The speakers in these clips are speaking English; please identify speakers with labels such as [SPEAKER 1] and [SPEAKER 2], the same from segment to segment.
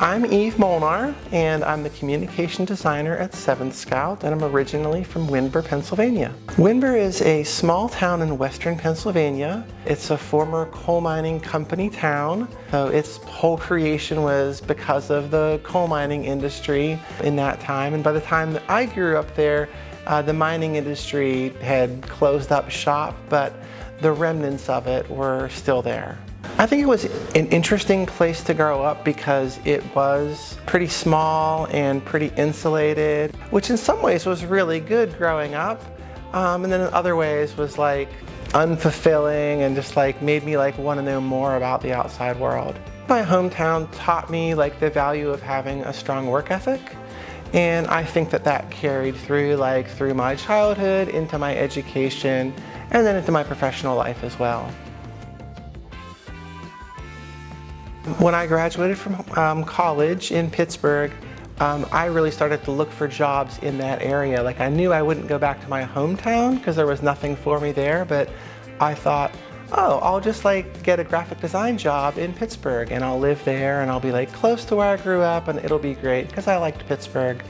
[SPEAKER 1] I'm Eve Molnar, and I'm the communication designer at 7th Scout, and I'm originally from Windber, Pennsylvania. Windber is a small town in western Pennsylvania. It's a former coal mining company town, so its whole creation was because of the coal mining industry in that time. And by the time that I grew up there, the mining industry had closed up shop, but the remnants of it were still there. I think it was an interesting place to grow up because it was pretty small and pretty insulated, which in some ways was really good growing up, and then in other ways was like unfulfilling and just like made me like want to know more about the outside world. My hometown taught me like the value of having a strong work ethic, and I think that that carried through through my childhood, into my education, and then into my professional life as well. When I graduated from college in Pittsburgh, I really started to look for jobs in that area. Like, I knew I wouldn't go back to my hometown because there was nothing for me there, but I thought, oh, I'll just like get a graphic design job in Pittsburgh and I'll live there and I'll be like close to where I grew up and it'll be great because I liked Pittsburgh.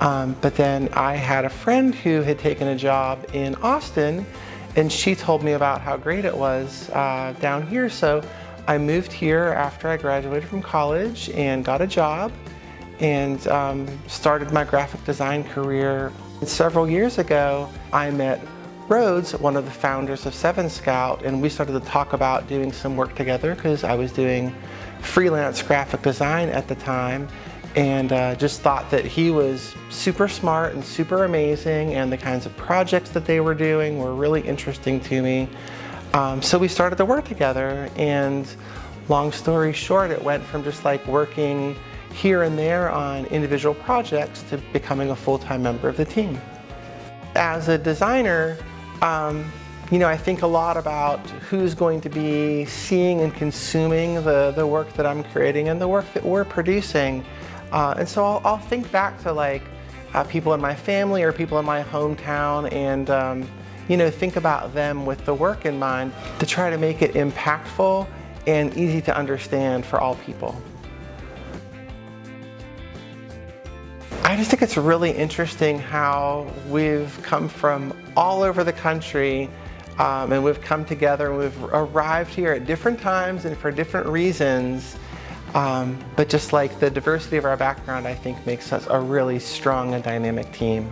[SPEAKER 1] But then I had a friend who had taken a job in Austin, and she told me about how great it was down here. So I moved here after I graduated from college and got a job and started my graphic design career. Several years ago, I met Rhodes, one of the founders of 7th Scout, and we started to talk about doing some work together because I was doing freelance graphic design at the time, and just thought that he was super smart and super amazing, and the kinds of projects that they were doing were really interesting to me. So we started to work together, and long story short, it went from just like working here and there on individual projects to becoming a full-time member of the team. As a designer, I think a lot about who's going to be seeing and consuming the work that I'm creating and the work that we're producing. And so I'll think back to people in my family or people in my hometown, and think about them with the work in mind to try to make it impactful and easy to understand for all people. I just think it's really interesting how we've come from all over the country, and we've come together and we've arrived here at different times and for different reasons, but just like the diversity of our background, I think makes us a really strong and dynamic team.